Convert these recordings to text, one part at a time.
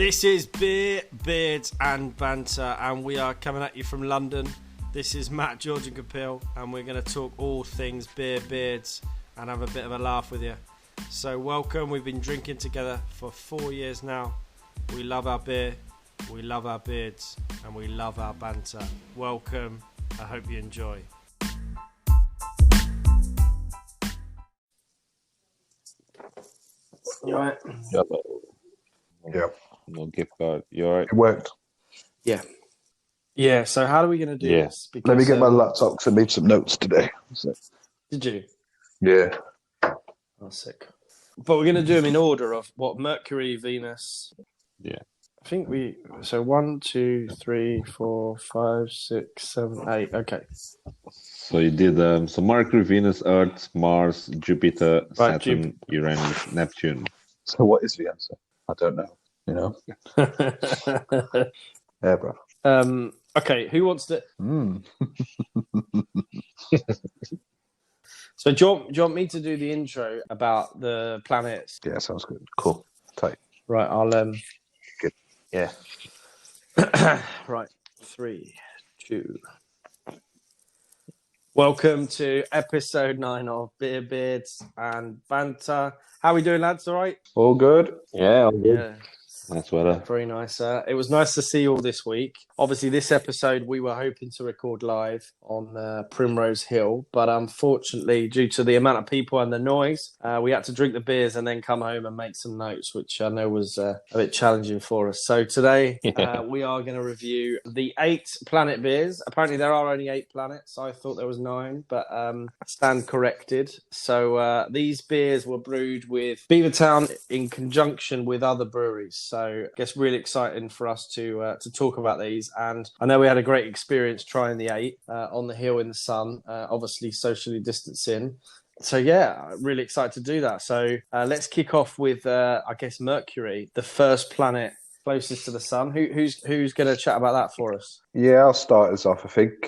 This is Beer, Beards and Banter, and we are coming at you from London. This is Matt, George and Kapil, and we're going to talk all things beer, beards, and have a bit of a laugh with you. So welcome, we've been drinking together for 4 years now. We love our beer, we love our beards, and we love our banter. Welcome, I hope you enjoy. You alright? Yeah. No gift card. You alright? It worked. Yeah, so how are we going to do this? Because, Let me get my laptop because I made some notes today. So. Did you? Yeah. Oh, sick. But we're going to do them in order of what? Mercury, Venus. Yeah. I think so 1, 2, 3, 4, 5, 6, 7, 8. Okay. So you did Mercury, Venus, Earth, Mars, Jupiter, Right, Saturn, Uranus, Neptune. So what is the answer? I don't know. You know? Yeah, bro. Okay, who wants to... Mm. So do you want me to do the intro about the planets? Yeah, sounds good. Cool. Tight. Right, I'll... Good. Yeah. Right, 3, 2... Welcome to episode 9 of Beer, Beards and Banter. How are we doing, lads? All right? All good? Yeah, all good. Yeah. That's weather. Very nice. It was nice to see you all this week. Obviously, this episode we were hoping to record live on Primrose Hill, but unfortunately, due to the amount of people and the noise, we had to drink the beers and then come home and make some notes, which I know was a bit challenging for us. So today, we are going to review the 8 planet beers. Apparently, there are only 8 planets. I thought there was 9, but stand corrected. So these beers were brewed with Beavertown in conjunction with other breweries. So I guess really exciting for us to talk about these. And I know we had a great experience trying the 8 on the hill in the sun, obviously socially distancing. So yeah, really excited to do that. So let's kick off with, I guess, Mercury, the first planet closest to the sun. Who's going to chat about that for us? Yeah, I'll start us off, I think.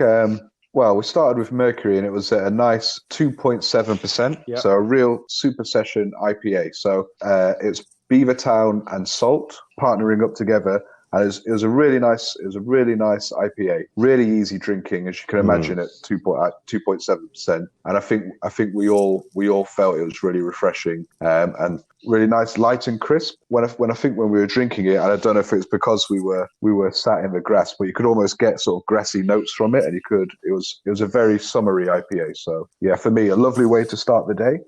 Well, we started with Mercury and it was a nice 2.7%. Yep. So a real super session IPA. So it's Beavertown and Salt partnering up together. And it was a really nice IPA, really easy drinking, as you can imagine, at 2.7%. And I think we all felt it was really refreshing and really nice, light and crisp. When we were drinking it, and I don't know if it's because we were sat in the grass, but you could almost get sort of grassy notes from it, and it was a very summery IPA. So yeah, for me, a lovely way to start the day.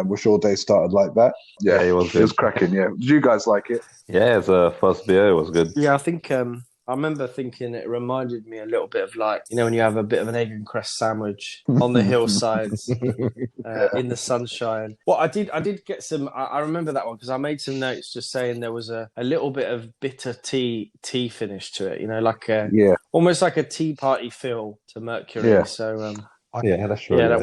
Wish all day started like that. Yeah, it was cracking. Yeah, did you guys like it? Yeah, as a first beer, it was good. Yeah, I think I remember thinking it reminded me a little bit of, like, you know, when you have a bit of an egg and cress sandwich on the hillsides in the sunshine. Well, I did get some. I remember that one because I made some notes just saying there was a little bit of bitter tea finish to it. You know, like almost like a tea party feel to Mercury. Yeah. So Yeah, that's true. yeah, it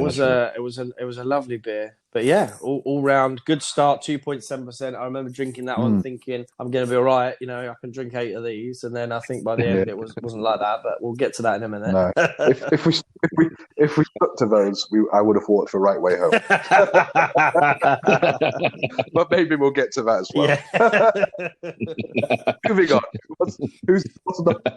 was a lovely beer. But yeah, all round good start, 2.7%. I remember drinking that one, thinking I'm going to be all right. You know, I can drink 8 of these, and then I think by the end it wasn't like that. But we'll get to that in a minute. No, if we stuck to those, I would have walked the right way home. But maybe we'll get to that as well. Yeah. Moving on.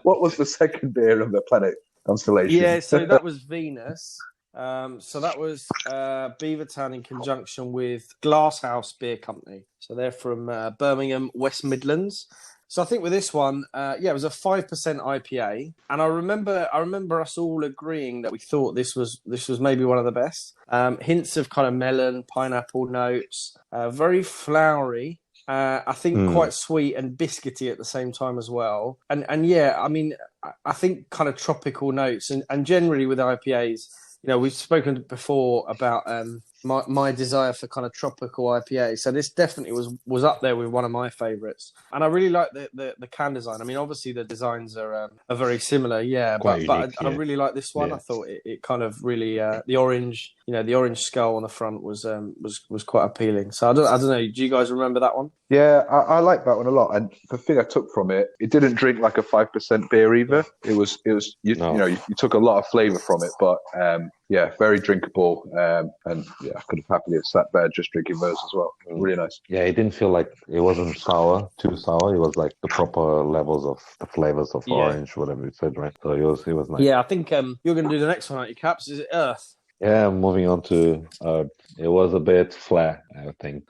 What was the second beer of the planet constellation? Yeah, so that was Venus. So that was Beavertown in conjunction with Glasshouse Beer Company. So they're from Birmingham, West Midlands. So I think with this one, it was a 5% IPA, and I remember us all agreeing that we thought this was maybe one of the best. Hints of kind of melon, pineapple notes, very flowery. I think quite sweet and biscuity at the same time as well. And yeah, I mean, I think kind of tropical notes, and generally with IPAs. You know, we've spoken before about my desire for kind of tropical IPA. So this definitely was up there with one of my favourites. And I really like the can design. I mean, obviously the designs are very similar, but I really like this one. Yeah. I thought it kind of really the orange skull on the front was quite appealing. So I don't know. Do you guys remember that one? Yeah, I like that one a lot. And the thing I took from it didn't drink like a 5% beer either. It was you took a lot of flavour from it, but yeah, very drinkable. And yeah, I could have happily sat there just drinking those as well. Really nice. Yeah, it didn't feel like it wasn't sour, too sour. It was like the proper levels of the flavors of orange, whatever you said, right? So it was nice. Yeah, I think you're going to do the next one, aren't you, Caps? Is it Earth? Yeah, moving on to it was a bit flat, I think.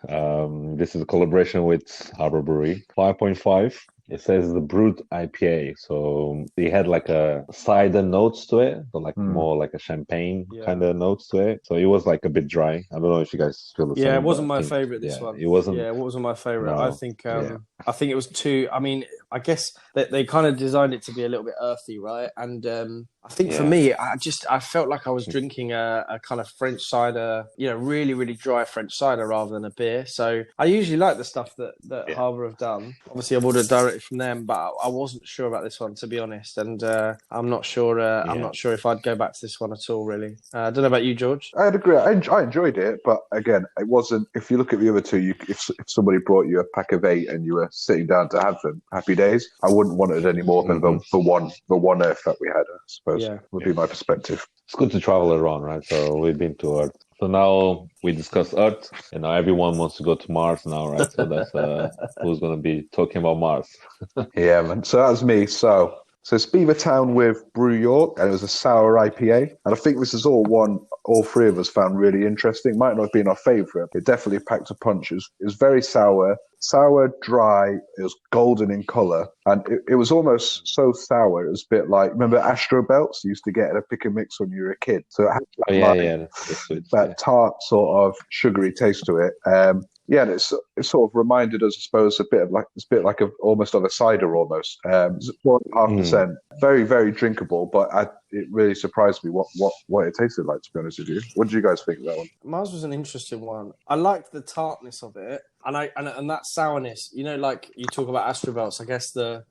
This is a collaboration with Harbour Brewery, 5.5. It says the brewed IPA, so they had like a cider notes to it, so like more like a champagne kind of notes to it. So it was like a bit dry. I don't know if you guys feel the same. Yeah, it wasn't my favorite. This one. It wasn't. Yeah, it wasn't my favorite. No, I think it was too. I mean, I guess they kind of designed it to be a little bit earthy, right? And I think for me, I felt like I was drinking a kind of French cider, really, really dry French cider rather than a beer. So I usually like the stuff that Harbour have done. Obviously, I've ordered directly from them, but I wasn't sure about this one, to be honest. And I'm not sure. I'm not sure if I'd go back to this one at all, really. I don't know about you, George. I'd agree. I enjoyed it, but again, it wasn't. If you look at the other two, if somebody brought you a pack of 8 and you were sitting down to have them, happy days. I wouldn't want it any more than the one Earth that we had. I suppose would be my perspective. It's good to travel around, right? So we've been to Earth. So now we discuss Earth, and now everyone wants to go to Mars now, right? So that's who's going to be talking about Mars. Yeah, man. So that's me. So it's Beavertown with BrewYork, and it was a sour IPA. And I think this is all three of us found really interesting. Might not have been our favourite. It definitely packed a punch. It was very sour, dry. It was golden in colour, and it was almost so sour. It was a bit like, remember Astro Belts you used to get at a pick and mix when you were a kid. So it had that tart sort of sugary taste to it. Yeah, and it sort of reminded us, I suppose, a bit like almost of a cider almost. It's 4.5%, very, very drinkable, but it really surprised me what it tasted like, to be honest with you. What did you guys think of that one? Mars was an interesting one. I liked the tartness of it, and that sourness. Like you talk about Astrobelts, I guess the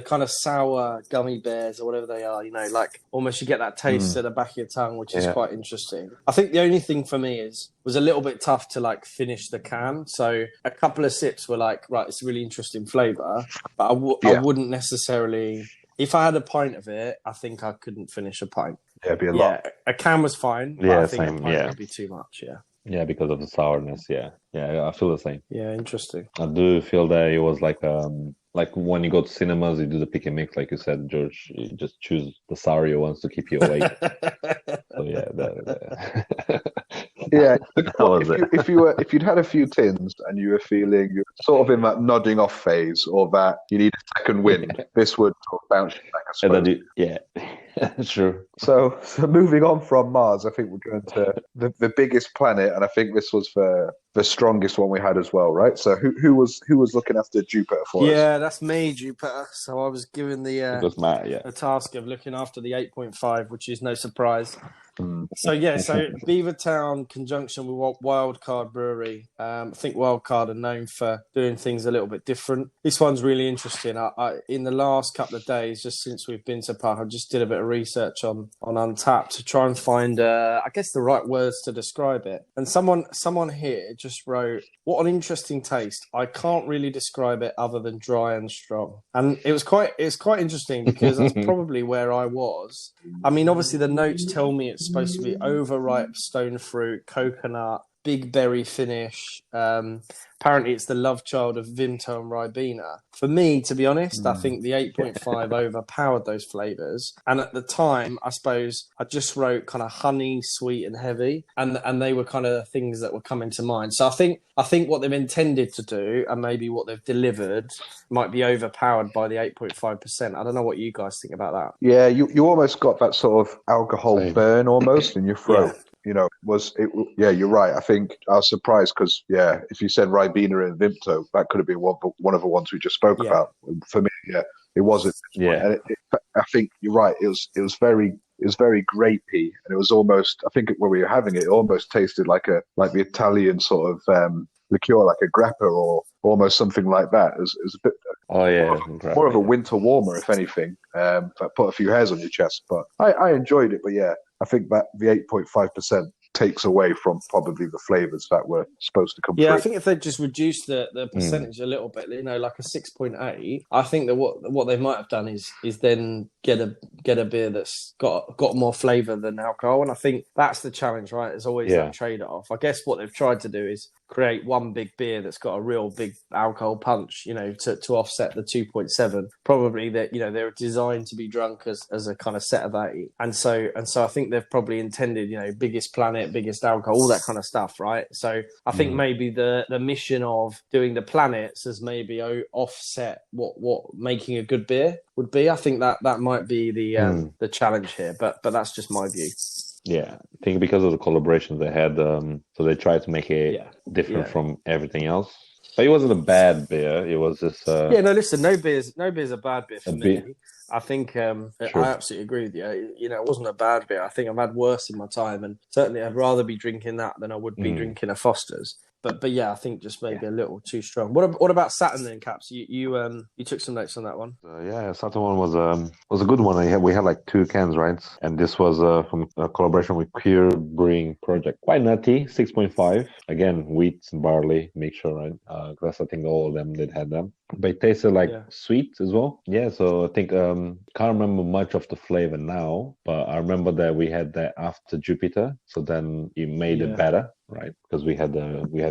kind of sour gummy bears or whatever they are. Like almost you get that taste at the back of your tongue, which is quite interesting. I think the only thing for me was a little bit tough to like finish the can. So a couple of sips were like, right, it's a really interesting flavour, but I wouldn't necessarily. If I had a pint of it, I think I couldn't finish a pint. Yeah, it'd be a lot. A can was fine, but I think a pint would be too much, Yeah, because of the sourness, Yeah, I feel the same. Yeah, interesting. I do feel that it was like when you go to cinemas, you do the pick and mix, like you said, George. You just choose the sourier ones to keep you awake. So if you'd had a few tins and you were feeling sort of in that nodding off phase, or that you need a second wind, this would sort of bounce you back, I suppose. Sure. So moving on from Mars, I think we're going to the biggest planet, and I think this was the strongest one we had as well, right? So who was looking after Jupiter for us? Yeah, that's me, Jupiter. So I was given the task of looking after the 8.5, which is no surprise. So Beavertown, conjunction with Wildcard Brewery. I think Wildcard are known for doing things a little bit different. This one's really interesting. I in the last couple of days, just since we've been to Park, I just did a bit of research on Untapped to try and find, I guess, the right words to describe it. And someone here just wrote, "What an interesting taste. I can't really describe it other than dry and strong." And it's quite interesting because that's probably where I was. I mean, obviously the notes tell me it's supposed to be overripe stone fruit, coconut, big berry finish. Apparently it's the love child of Vimto and Ribena. For me, to be honest, I think the 8.5 overpowered those flavours. And at the time, I suppose I just wrote kind of honey, sweet and heavy. And they were kind of things that were coming to mind. So I think what they've intended to do and maybe what they've delivered might be overpowered by the 8.5%. I don't know what you guys think about that. Yeah, you almost got that sort of alcohol burn almost in your throat. You're right. I think I was surprised because, if you said Ribena and Vimto, that could have been one of the ones we just spoke about. For me, it wasn't. Yeah. And I think you're right. It was very grapey, and it was almost. I think when we were having it, it almost tasted like the Italian sort of liqueur, like a grappa or almost something like that. It was a bit. More of a winter warmer, if anything. That put a few hairs on your chest, but I enjoyed it. But I think that the 8.5% takes away from probably the flavors that were supposed to come Yeah, I through. think if they just reduce the percentage a little bit, like a 6.8, I think that what they might have done is then get a beer that's got more flavour than alcohol, and I think that's the challenge, right? There's always that trade-off. I guess what they've tried to do is create one big beer that's got a real big alcohol punch, to offset the 2.7. Probably that, they're designed to be drunk as a kind of set of 8, and so I think they've probably intended, biggest planet, biggest alcohol, all that kind of stuff, right? So I think maybe the mission of doing the planets has maybe offset what making a good beer would be. I think that might be the challenge here, but that's just my view. Yeah, I think because of the collaborations they had, so they tried to make it different from everything else. But it wasn't a bad beer. It was just no. Listen, no beer's a bad beer for me. I think I absolutely agree with you. It wasn't a bad beer. I think I've had worse in my time, and certainly I'd rather be drinking that than I would be drinking a Foster's. But yeah, I think just maybe a little too strong. What about Saturn then, Caps? You took some notes on that one. Saturn one was a good one. We had like 2 cans, right? And this was from a collaboration with QueerBrewing project. Quite nutty, 6.5. Again, wheat and barley mixture, right? Because I think all of them did have them. But it tasted like sweet as well. Yeah, so I think can't remember much of the flavor now, but I remember that we had that after Jupiter, so then it made it better, right? Because we had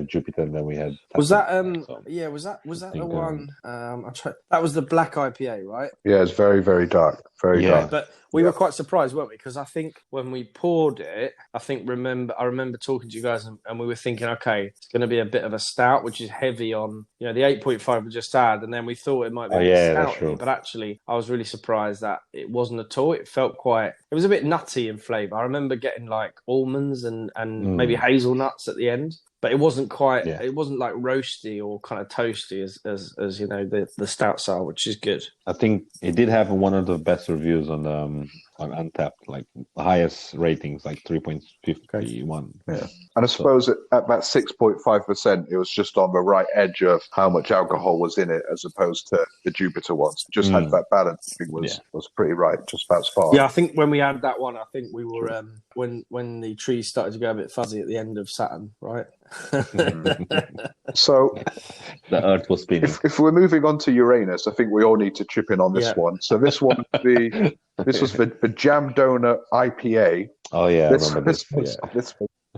Jupiter and then we had Saturn, was that the one? That was the black IPA, right? Yeah, it's very, very dark, very dark. But we were quite surprised, weren't we? Because I think when we poured it, I remember talking to you guys and we were thinking, okay, it's going to be a bit of a stout, which is heavy on, the 8.5 we just had, and then we thought it might be a bit stouty, but actually I was really surprised that it wasn't at all. It was a bit nutty in flavour. I remember getting like almonds and maybe hazelnuts at the end. But it wasn't quite. Yeah. It wasn't like roasty or kind of toasty as the stout style, which is good. I think it did have one of the best reviews on Untappd, like the highest ratings, like 3.51. Yeah, and I suppose at that 6.5%, it was just on the right edge of how much alcohol was in it, as opposed to the Jupiter ones. Just had that balance. I think was pretty right, just about spot on. Yeah, I think when we had that one, I think we were when the trees started to go a bit fuzzy at the end of Saturn, right? So the Earth was spinning. If we're moving on to Uranus, I think we all need to chip in on this one. So this one, this was the Jam Donut IPA. Oh yeah, this was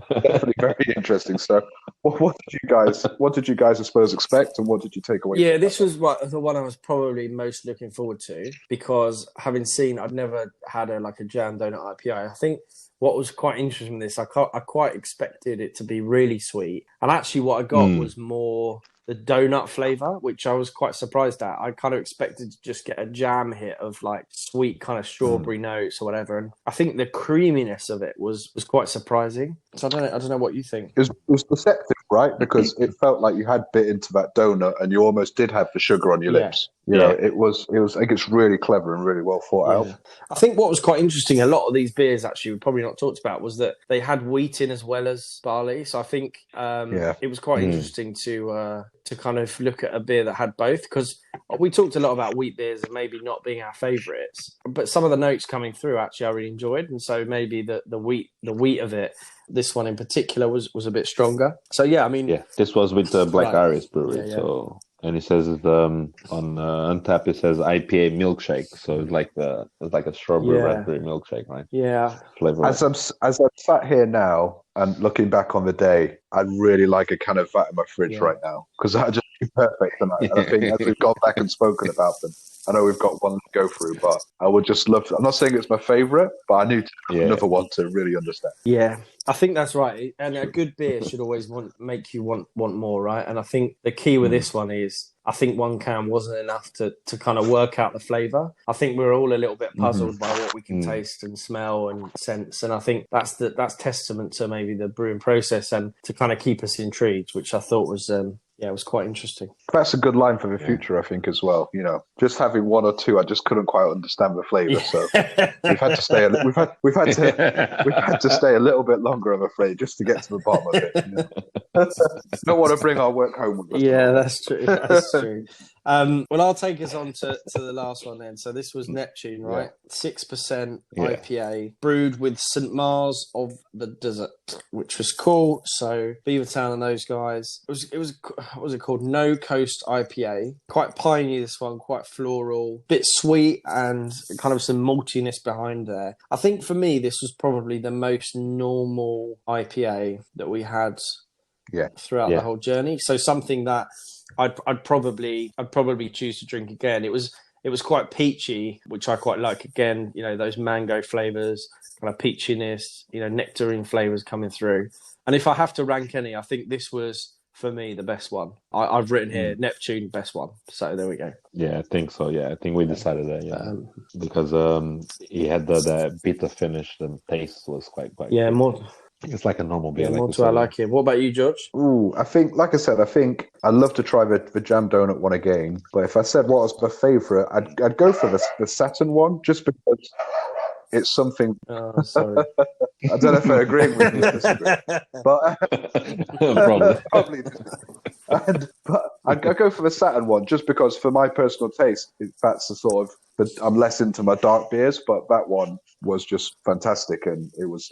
definitely very interesting. So, what did you guys, I suppose, expect, and what did you take away? Yeah, this was the one I was probably most looking forward to, because having seen, I'd never had a Jam Donut IPA. I think what was quite interesting in this, I quite expected it to be really sweet, and actually what I got was more the donut flavour, which I was quite surprised at. I kind of expected to just get a jam hit of like sweet kind of strawberry notes or whatever, and I think the creaminess of it was quite surprising. So I don't know what you think. It was deceptive, right? Because it felt like you had bit into that donut and you almost did have the sugar on your lips. It was. I think it's really clever and really well thought out. I think what was quite interesting, a lot of these beers actually we've probably not talked about, was that they had wheat in as well as barley. So I think it was quite interesting to kind of look at a beer that had both, because we talked a lot about wheat beers and maybe not being our favourites, but some of the notes coming through actually I really enjoyed, and so maybe the wheat of it, this one in particular, was a bit stronger. So this was with the BlackIris brewery. So, and it says on Untappd, it says IPA milkshake. So it's like a strawberry raspberry milkshake, right? Yeah. Flavor. As I'm sat here now and looking back on the day, I'd really like a can of that in my fridge right now, because that'd just be perfect tonight. And I think as we've gone back and spoken about them, I know we've got one to go through, but I would just love to. I'm not saying it's my favourite, but I need another one to really understand. Yeah, I think that's right. And a good beer should always make you want more, right? And I think the key with this one is, I think one can wasn't enough to kind of work out the flavour. I think we're all a little bit puzzled by what we can taste and smell and sense, and I think that's testament to maybe the brewing process and to kind of keep us intrigued, which I thought was it was quite interesting. That's a good line for the future, I think, as well. Just having one or two, I just couldn't quite understand the flavour, so we've had to stay. We've had to stay a little bit longer, I'm afraid, just to get to the bottom of it. Don't want to bring our work home with us. Yeah, that's true. That's true. Well, I'll take us on to the last one then. So this was Neptune, right? 6% IPA, brewed with StMars of the Desert, which was cool. So Beavertown and those guys. It was what was it called? No Coast IPA. Quite piney, this one. Quite floral, bit sweet, and kind of some maltiness behind there. I think for me, this was probably the most normal IPA that we had. Throughout the whole journey. So something that I'd probably choose to drink again. It was quite peachy, which I quite like. Again, you know, those mango flavors, kind of peachiness, you know, nectarine flavors coming through. And if I have to rank any, I think this was for me the best one. I've written here Neptune best one. So there we go. Yeah, I think so. Yeah, I think we decided that. Yeah, because he had the bitter finish and taste was quite. Yeah, good. more. It's like a normal beer. Yeah, more to I like it. What about you, George? Ooh, I think, like I said, I'd love to try the jam donut one again. But if I said what was my favourite, I'd go for the Saturn one, just because it's something. Oh, sorry. I don't know if I agree with you, disagree. But probably. But I'd go for the Saturn one, just because for my personal taste, that's the sort of. I'm less into my dark beers, but that one was just fantastic, and it was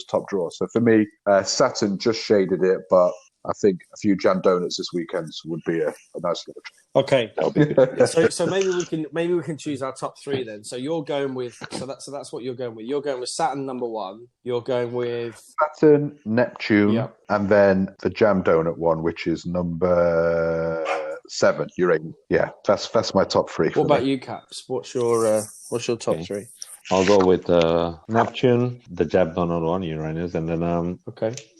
top draw. So for me, Saturn just shaded it, but I think a few jam donuts this weekend would be a nice little treat. Okay, that'll be good. So maybe we can choose our top three then. So you're going with that's what you're going with. You're going with Saturn number one. You're going with Saturn, Neptune, and then the jam donut one, which is number 7. Uranus. Yeah, that's my top three. What about you, Caps? What's your top three? I'll go with Neptune, the jam donut one, Uranus, and then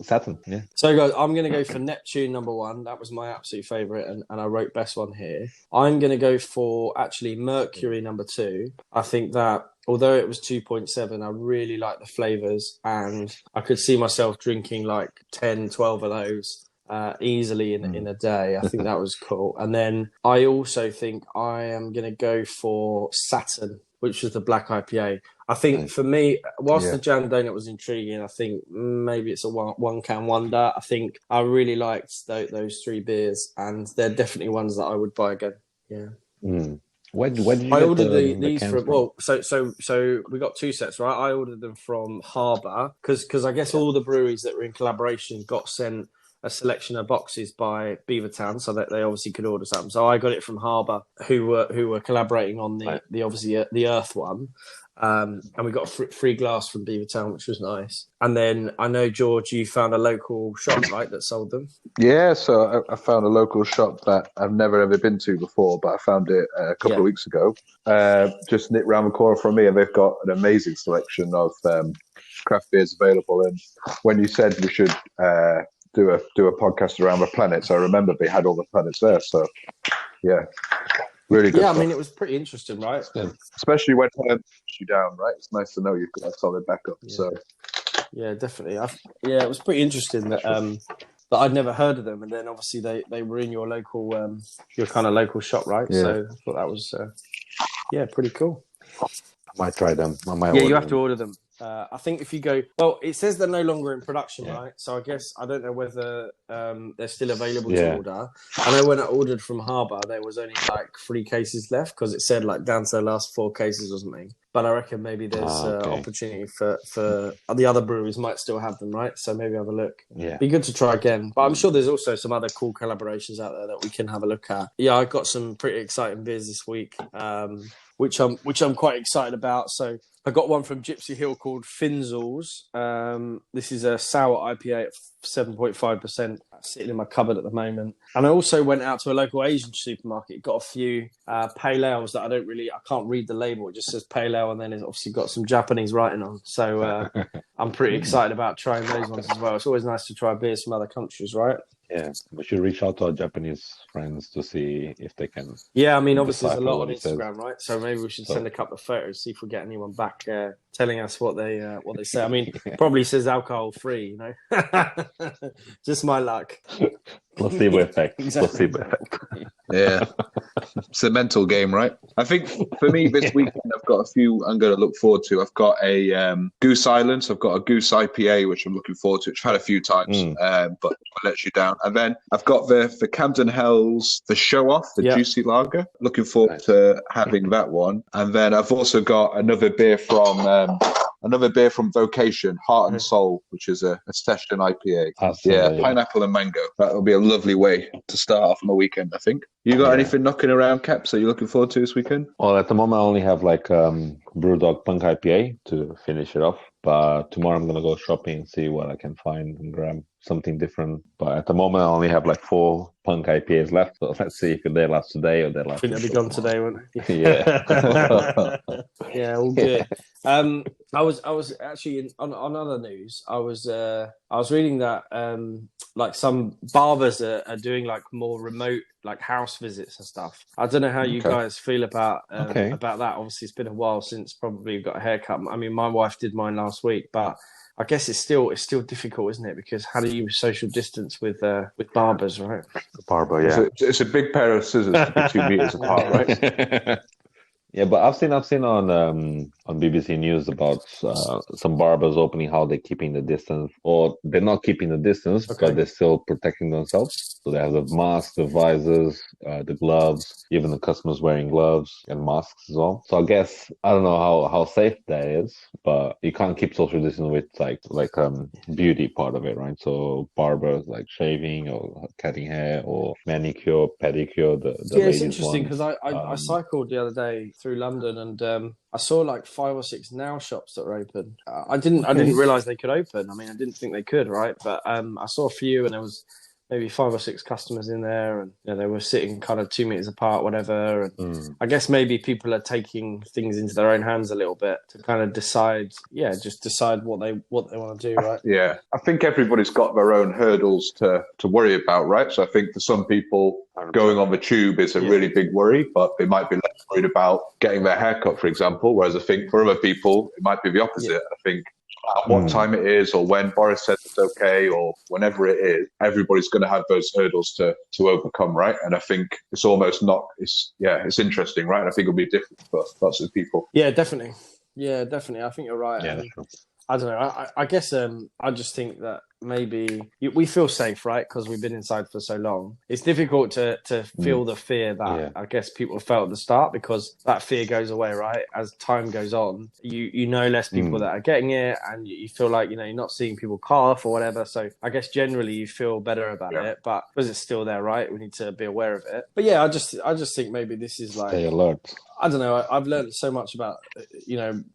Saturn. Yeah. So guys, I'm going to go for Neptune number one. That was my absolute favourite, and I wrote best one here. I'm going to go for actually Mercury number 2. I think that although it was 2.7, I really like the flavours, and I could see myself drinking like 10, 12 of those easily in a day. I think that was cool. And then I also think I am going to go for Saturn, which was the black IPA. I think for me, whilst the jam donut was intriguing, I think maybe it's a one can wonder. I think I really liked those 3 beers, and they're definitely ones that I would buy again. Yeah. Where did you I get ordered cans these from? from? Well, so we got 2 sets, right? I ordered them from Harbour because I guess all the breweries that were in collaboration got sent a selection of boxes by Beavertown, so that they obviously could order something. So I got it from Harbour, who were collaborating on the obviously the Earth one, and we got a free glass from Beavertown, which was nice. And then I know, George, you found a local shop, right, that sold them. Yeah, so I found a local shop that I've never ever been to before, but I found it a couple of weeks ago. Just nipped round the corner from me, and they've got an amazing selection of craft beers available. And when you said we should do a podcast around the planets, I remember they had all the planets there. So yeah, really good. Yeah, I mean, it was pretty interesting, right? Especially when you down, right? It's nice to know you've got a solid backup. Yeah. So yeah, definitely. It was pretty interesting that I'd never heard of them, and then obviously they were in your local your kind of local shop, right? Yeah. So I thought that was pretty cool. I might try them. You have to order them. I think if you go, well, it says they're no longer in production, right? So I guess I don't know whether they're still available to order. I know when I ordered from Harbour, there was only like 3 cases left because it said like down to the last 4 cases or something. But I reckon maybe there's opportunity for the other breweries might still have them, right? So maybe have a look. Yeah, be good to try again. But I'm sure there's also some other cool collaborations out there that we can have a look at. Yeah, I got some pretty exciting beers this week, which I'm quite excited about. So I got one from Gypsy Hill called Finzel's. This is a sour IPA at 7.5%, sitting in my cupboard at the moment. And I also went out to a local Asian supermarket, got a few pale ales that I can't read the label. It just says pale ale, and then it's obviously got some Japanese writing on. So I'm pretty excited about trying those ones as well. It's always nice to try beers from other countries, right? Yeah, we should reach out to our Japanese friends to see if they can. Yeah, I mean, obviously there's a lot on Instagram, right? So maybe we should send a couple of photos, see if we get anyone back telling us what they say. I mean, probably says alcohol free, Just my luck. Placebo effect. Exactly. Placebo effect. Yeah. It's a mental game, right? I think for me this weekend, I've got a few I'm going to look forward to. I've got a Goose Island. I've got a Goose IPA, which I'm looking forward to, which I've had a few times, but I let you down. And then I've got the Camden Hells, the Show Off, the Juicy Lager. Looking forward to having that one. And then I've also got another beer from Vocation, Heart and Soul, which is a session IPA. Pineapple and mango. That'll be a lovely way to start off on the weekend, I think. You got anything knocking around, Caps, that you're looking forward to this weekend? Well, at the moment, I only have like BrewDog Punk IPA to finish it off. But tomorrow I'm going to go shopping and see what I can find and grab something different. But at the moment, I only have like 4 Punk IPAs left. So let's see if they last today or they last. I think they'll be gone today, won't they? Yeah. Yeah, all good. I was actually on other news. I was reading that like some barbers are doing like more remote like house visits and stuff. I don't know how you guys feel about that. Obviously, it's been a while since probably you got a haircut. I mean, my wife did mine last week, but I guess it's still difficult, isn't it? Because how do you social distance with barbers, right? Barber, yeah. It's a big pair of scissors to be 2 meters apart, right? Yeah, but I've seen on BBC News about some barbers opening how they're keeping the distance, or they're not keeping the distance, but they're still protecting themselves. So they have the masks, the visors, the gloves, even the customers wearing gloves and masks as well. So I guess I don't know how safe that is, but you can't keep social distance with like beauty part of it, right? So barbers like shaving or cutting hair or manicure, pedicure. It's interesting because I cycled the other day through London and I saw like 5 or 6 nail shops that were open. I didn't realize they could open. I mean, I didn't think they could, right? But I saw a few and there was maybe 5 or 6 customers in there, and they were sitting kind of 2 meters apart, whatever. And I guess maybe people are taking things into their own hands a little bit to kind of decide what they want to do, right? Yeah, I think everybody's got their own hurdles to worry about, right? So I think for some people, going on the tube is a really big worry, but they might be less worried about getting their hair cut, for example. Whereas I think for other people, it might be the opposite. I think at what time it is, or when Boris says it's okay, or whenever it is, everybody's going to have those hurdles to overcome, right? And I think it's almost not. It's interesting, right? And I think it'll be different for lots of people. Yeah, definitely. I think you're right. Yeah, that's true. I don't know. I guess I just think that maybe we feel safe, right? Because we've been inside for so long. It's difficult to feel the fear that I guess people felt at the start, because that fear goes away, right? As time goes on, you know less people that are getting it, and you feel like you're not seeing people cough or whatever. So I guess generally you feel better about it, but because it's still there, right? We need to be aware of it. But yeah, I just think maybe this is like, stay alert. I don't know. I've learned so much about,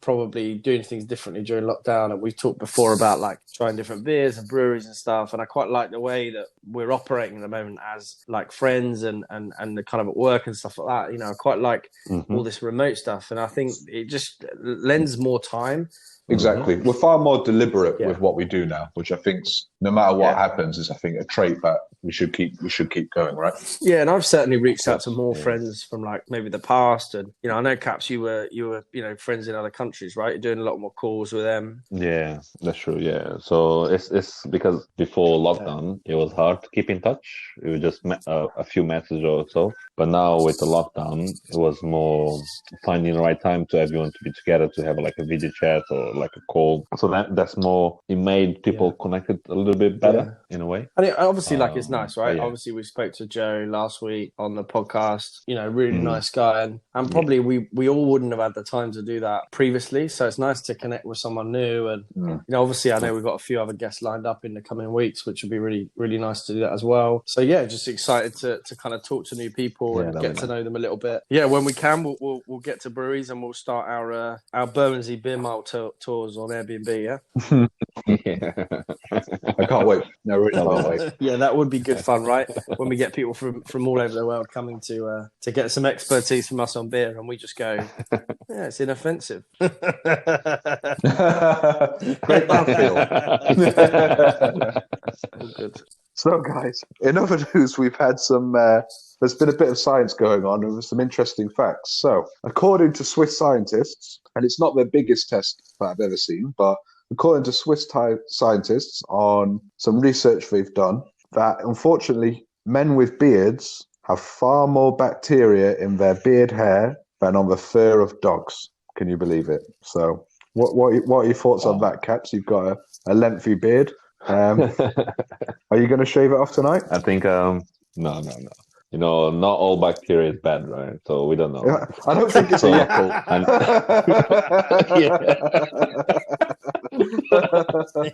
probably doing things differently during lockdown. And we've talked before about like trying different beers and breweries and stuff. And I quite like the way that we're operating at the moment as like friends and the kind of at work and stuff like that. I quite like all this remote stuff. And I think it just lends more time. Exactly. We're far more deliberate with what we do now, which I think's, no matter what happens, is I think a trait that we should keep going, right? Yeah, and I've certainly reached out to more friends from like maybe the past, and I know Caps, you were friends in other countries, right? You're doing a lot more calls with them. Yeah, that's true. Yeah, so it's because before lockdown it was hard to keep in touch. It was just a few messages or so. But now with the lockdown, it was more finding the right time to everyone to be together, to have like a video chat or like a call. So that's more. It made people connected a little bit better in a way. And obviously, it's nice, right? Obviously, we spoke to Joe last week on the podcast. Really nice guy, and probably we all wouldn't have had the time to do that previously. So it's nice to connect with someone new, and obviously, I know we've got a few other guests lined up in the coming weeks, which would be really, really nice to do that as well. So yeah, just excited to kind of talk to new people and get to know them a little bit. Yeah, when we can, we'll get to breweries and we'll start our Bermondsey Beer Mile tours on Airbnb. Yeah. I can't wait. No, really can't wait. Yeah, that would be good fun, right? When we get people from all over the world coming to get some expertise from us on beer, and we just go, yeah, it's inoffensive. Great mouthfeel. All good. So, guys, in other news, we've had some. There's been a bit of science going on, and there's some interesting facts. So, according to Swiss scientists, and it's not the biggest test that I've ever seen, but according to Swiss scientists on some research they've done, that unfortunately men with beards have far more bacteria in their beard hair than on the fur of dogs. Can you believe it? So, what are your thoughts on that, Caps? You've got a lengthy beard. Are you going to shave it off tonight? I think no. You know, not all bacteria is bad, right? So we don't know. Yeah, I don't think it's So,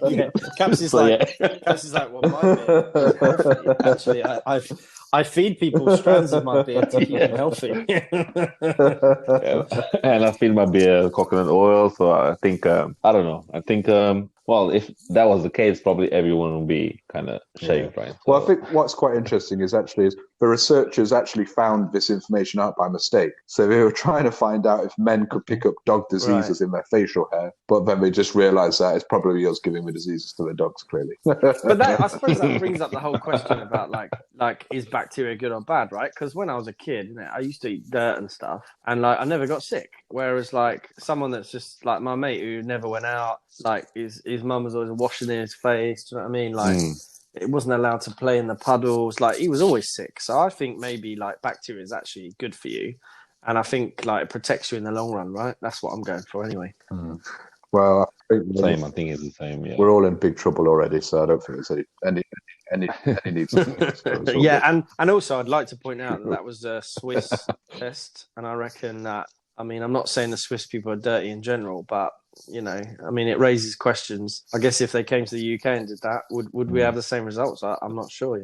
yeah. Caps is like, well, my beard is healthy. Actually, I feed people strands of my beard to keep them healthy. And I feed my beard coconut oil. So I think I don't know. I think well, if that was the case, probably everyone would be kind of shaved, right? So, well, I think what's quite interesting is the researchers actually found this information out by mistake. So they were trying to find out if men could pick up dog diseases in their facial hair, but then they just realised that it's probably us giving the diseases to the dogs, clearly. But I suppose that brings up the whole question about like is bacteria good or bad, right? Because when I was a kid, I used to eat dirt and stuff, and like I never got sick. Whereas like someone that's just like my mate who never went out, like his mum was always washing his face. Do you know what I mean? Like it wasn't allowed to play in the puddles. Like he was always sick. So I think maybe like bacteria is actually good for you, and I think like it protects you in the long run, right? That's what I'm going for anyway. Well, I think it's the same. Yeah. We're all in big trouble already, so I don't think there's any needs. Yeah, and also I'd like to point out that was a Swiss test, and I reckon that. I mean, I'm not saying the Swiss people are dirty in general, but I mean, it raises questions. I guess if they came to the UK and did that, would we have the same results? I'm not sure.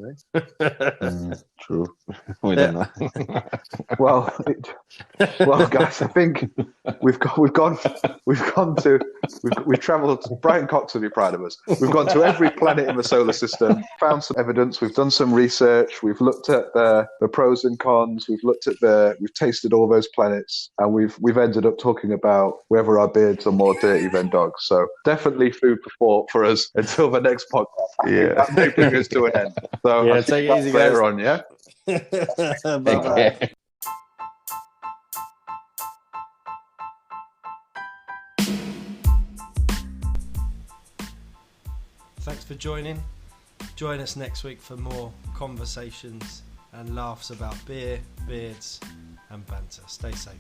True. We don't know. Well, guys, I think we've travelled. Brian Cox will be proud of us. We've gone to every planet in the solar system, found some evidence. We've done some research. We've looked at the pros and cons. We've tasted all those planets, and we've ended up talking about whether our beards are more dirty than dogs. So definitely food for thought for us until the next podcast. Yeah, that may bring us to an end. So yeah, take it easy, guys. later on, yeah. Bye-bye. Thanks for joining. Join us next week for more conversations and laughs about beer, beards, and banter. Stay safe.